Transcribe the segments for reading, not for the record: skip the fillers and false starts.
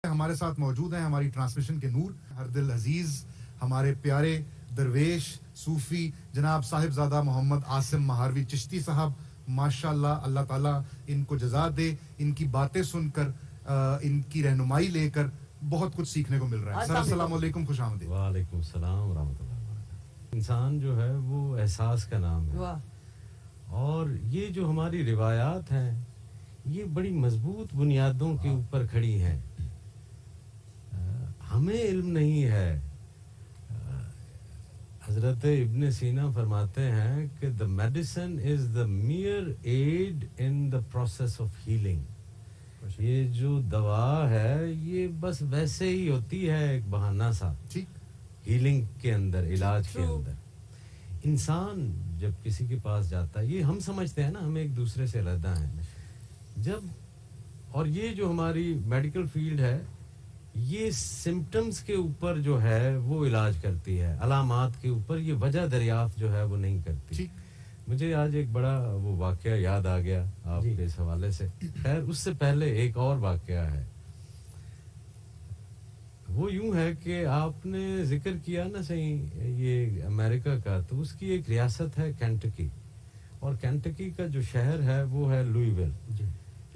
ہمارے ساتھ موجود ہیں ہماری ٹرانسمیشن کے نور ہر دل عزیز ہمارے پیارے درویش صوفی جناب صاحبزادہ محمد عاصم مہاروی چشتی صاحب. ماشاءاللہ اللہ تعالیٰ ان کو جزا دے. ان کی باتیں سن کر ان کی رہنمائی لے کر بہت کچھ سیکھنے کو مل رہا ہے. سر السلام علیکم, خوش آمدید. وعلیکم السلام ورحمۃ اللہ وبرکاتہ. انسان جو ہے وہ احساس کا نام ہے. اور یہ جو ہماری روایات ہیں یہ بڑی مضبوط بنیادوں کے اوپر کھڑی ہیں. ہمیں علم نہیں ہے. حضرت ابن سینا فرماتے ہیں کہ the medicine is the mere aid in the process of healing. یہ جو دوا ہے یہ بس ویسے ہی ہوتی ہے ایک بہانہ سا ہیلنگ کے اندر, علاج کے اندر. انسان جب کسی کے پاس جاتا ہے, یہ ہم سمجھتے ہیں نا ہم ایک دوسرے سے علیحدہ ہیں جب, اور یہ جو ہماری میڈیکل فیلڈ ہے یہ سمپٹمز کے اوپر جو ہے وہ علاج کرتی ہے, علامات کے اوپر یہ وجہ دریافت جو ہے وہ نہیں کرتی. مجھے آج ایک بڑا وہ واقعہ یاد آ گیا آپ کے اس حوالے سے. خیر اس سے پہلے ایک اور واقعہ ہے. وہ یوں ہے کہ آپ نے ذکر کیا نا صحیح یہ امریکہ کا, تو اس کی ایک ریاست ہے کینٹکی, اور کینٹکی کا جو شہر ہے وہ ہے لوئیویل.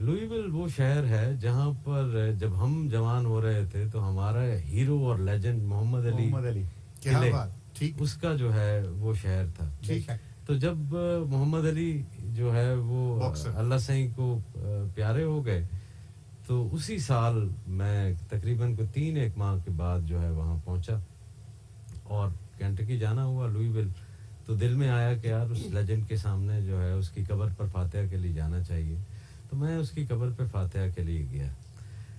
لوئیویل وہ شہر ہے جہاں پر جب ہم جوان ہو رہے تھے تو ہمارا ہیرو اور لیجنڈ محمد علی اس کا جو ہے وہ شہر تھا. تو جب محمد علی جو ہے وہ اللہ سائیں کو پیارے ہو گئے تو اسی سال میں تقریباً کو 3 ماہ کے بعد جو ہے وہاں پہنچا اور کینٹکی جانا ہوا لوئیویل. تو دل میں آیا کہ یار اس لیجنڈ کے سامنے جو ہے اس کی قبر پر فاتحہ کے لیے جانا چاہیے. تو میں اس کی قبر پہ فاتحہ کے لیے گیا.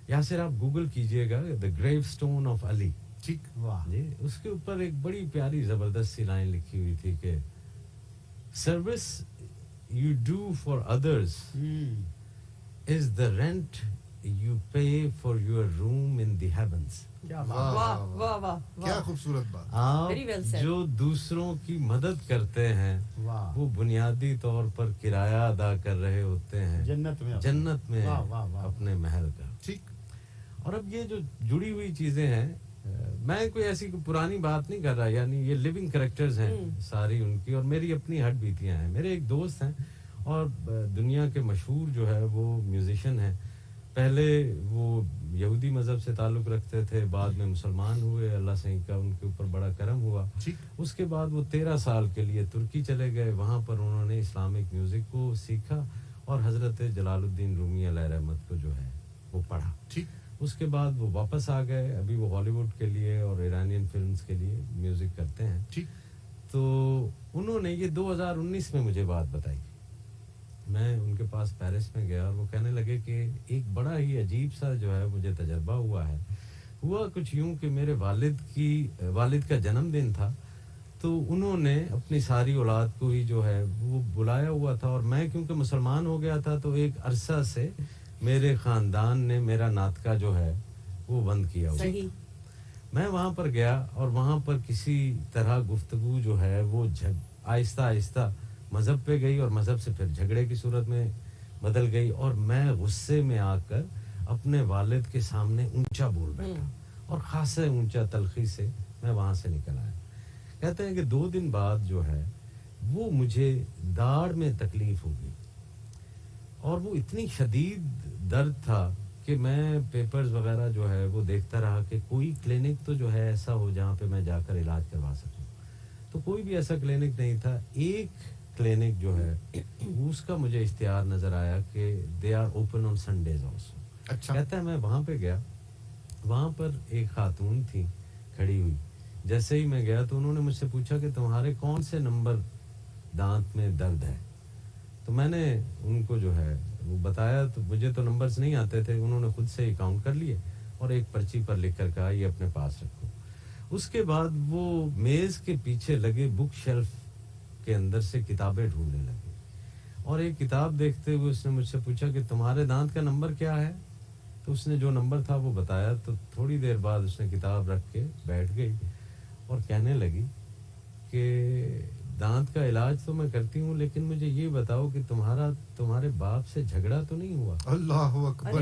یاسر آپ گوگل کیجئے گا دا گریو اسٹون آف علی. ٹھیک جی, اس کے اوپر ایک بڑی پیاری زبردست سی لائن لکھی ہوئی تھی کہ service you do for others is the rent you pay for your room in the havens. کیا خوبصورت بات. آپ جو دوسروں کی مدد کرتے ہیں وہ بنیادی طور پر کرایہ ادا کر رہے ہوتے ہیں جنت میں اپنے محل کا. ٹھیک. اور اب یہ جو جڑی ہوئی چیزیں ہیں, میں کوئی ایسی پرانی بات نہیں کر رہا, یعنی یہ لیونگ کریکٹرز ہیں ساری ان کی, اور میری اپنی ہڈ بیتیاں ہیں. میرے ایک دوست ہیں اور دنیا کے مشہور جو ہے وہ میوزیشین ہیں. پہلے وہ یہودی مذہب سے تعلق رکھتے تھے, بعد میں مسلمان ہوئے, اللہ سائیں کا ان کے اوپر بڑا کرم ہوا. اس کے بعد وہ 13 سال کے لیے ترکی چلے گئے. وہاں پر انہوں نے اسلامک میوزک کو سیکھا اور حضرت جلال الدین رومی علیہ رحمت کو جو ہے وہ پڑھا. اس کے بعد وہ واپس آ گئے. ابھی وہ ہالی ووڈ کے لیے اور ایرانین فلمز کے لیے میوزک کرتے ہیں. تو انہوں نے یہ 2019 میں مجھے بات بتائی. میں ان کے پاس پیرس میں گیا اور وہ کہنے لگے کہ ایک بڑا ہی عجیب سا جو ہے مجھے تجربہ ہوا ہے. ہوا کچھ یوں کہ میرے والد کا جنم دن تھا, تو انہوں نے اپنی ساری اولاد کو ہی جو ہے وہ بلایا ہوا تھا, اور میں کیونکہ مسلمان ہو گیا تھا تو ایک عرصہ سے میرے خاندان نے میرا ناطقہ جو ہے وہ بند کیا ہوا. میں وہاں پر گیا اور وہاں پر کسی طرح گفتگو جو ہے وہ آہستہ آہستہ مذہب پہ گئی اور مذہب سے پھر جھگڑے کی صورت میں بدل گئی, اور میں غصے میں آ کر اپنے والد کے سامنے اونچا بول بیٹھا اور خاصے اونچا تلخی سے میں وہاں سے نکل آیا. کہتے ہیں کہ 2 دن بعد جو ہے وہ مجھے داڑھ میں تکلیف ہو گئی اور وہ اتنی شدید درد تھا کہ میں پیپرز وغیرہ جو ہے وہ دیکھتا رہا کہ کوئی کلینک تو جو ہے ایسا ہو جہاں پہ میں جا کر علاج کروا سکوں. تو کوئی بھی ایسا کلینک نہیں تھا. ایک کلینک جو ہے اس کا مجھے اشتہار نظر آیا کہ they are open on Sundays also. کہتا ہے میں وہاں پہ گیا, وہاں پر ایک خاتون تھی کھڑی ہوئی. جیسے ہی میں گیا تو انہوں نے مجھ سے پوچھا کہ تمہارے کون سے نمبر دانت میں درد ہے. تو میں نے ان کو جو ہے وہ بتایا, تو مجھے تو نمبرز نہیں آتے تھے. انہوں نے خود سے ہی کاؤنٹ کر لیے اور ایک پرچی پر لکھ کر کہا یہ اپنے پاس رکھو. اس کے بعد وہ میز کے پیچھے لگے بک شیلف کے اندر سے کتابیں ڈھونڈنے لگے, اور ایک کتاب دیکھتے ہوئے اس نے مجھ سے پوچھا کہ تمہارے دانت کا نمبر کیا ہے. تو اس نے جو نمبر تھا وہ بتایا. تو تھوڑی دیر بعد اس نے کتاب رکھ کے بیٹھ گئی اور کہنے لگی کہ دانت کا علاج تو میں کرتی ہوں, لیکن مجھے یہ بتاؤ کہ تمہارے باپ سے جھگڑا تو نہیں ہوا. اللہ اکبر.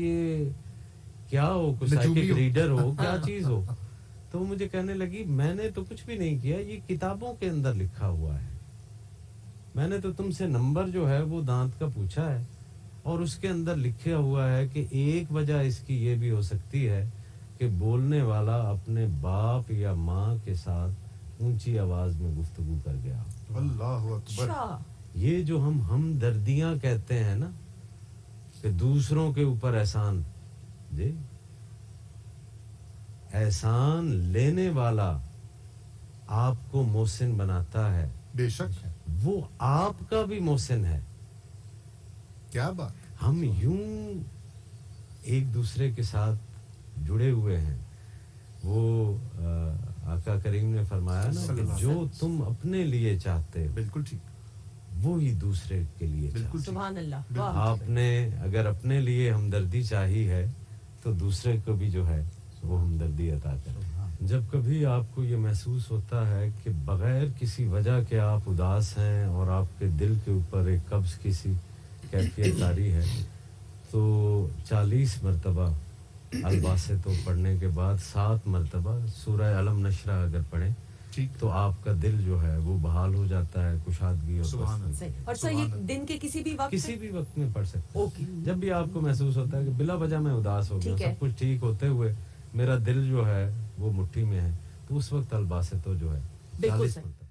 یہ کیا ہو, کوئی نجومی سائیکک ہو. ریڈر ہو, کیا چیز ہو؟ تو وہ مجھے کہنے لگی میں نے تو کچھ بھی نہیں کیا, یہ کتابوں کے اندر لکھا ہوا ہے. میں نے تو تم سے نمبر جو ہے وہ دانت کا پوچھا ہے, اور اس کے اندر لکھا ہوا ہے کہ ایک وجہ اس کی یہ بھی ہو سکتی ہے کہ بولنے والا اپنے باپ یا ماں کے ساتھ اونچی آواز میں گفتگو کر گیا. اللہ اکبر. اچھا یہ جو ہم ہمدردیاں کہتے ہیں نا کہ دوسروں کے اوپر احسان, جی احسان لینے والا آپ کو محسن بناتا ہے, بے شک, وہ آپ کا بھی محسن ہے. کیا بات. ہم یوں ایک دوسرے کے ساتھ جڑے ہوئے ہیں. وہ آقا کریم نے فرمایا نا کہ جو تم اپنے لیے چاہتے ہو بالکل ٹھیک, وہی دوسرے کے لیے چاہتے. بالکل ٹھیک. سبحان اللہ, بالکل. واہ. آپ نے اگر اپنے لیے ہمدردی چاہی ہے تو دوسرے کو بھی جو ہے وہ ہمدردی عطا کرے. جب کبھی آپ کو یہ محسوس ہوتا ہے کہ بغیر کسی وجہ کے آپ اداس ہیں اور آپ کے دل کے اوپر ایک قبض کی سی کیفیت طاری ہے, تو 40 مرتبہ الباسطو پڑھنے کے بعد 7 مرتبہ سورہ علم نشرہ اگر پڑھیں ٹھیک. تو آپ کا دل جو ہے وہ بحال ہو جاتا ہے, کشادگی اور سبحان تسکین. صحیح. اور سر یہ دن کے کسی بھی وقت کسی بھی وقت میں پڑھ سکتے ہیں. اوکے. جب بھی آپ کو محسوس ہوتا ہے کہ بلا وجہ میں اداس ہو گیا, ٹھیک ہے. سب کچھ ٹھیک ہوتے ہوئے میرا دل جو ہے وہ مٹھی میں ہے, تو اس وقت الباسطو جو ہے بالکل 40 صحیح. مرتبہ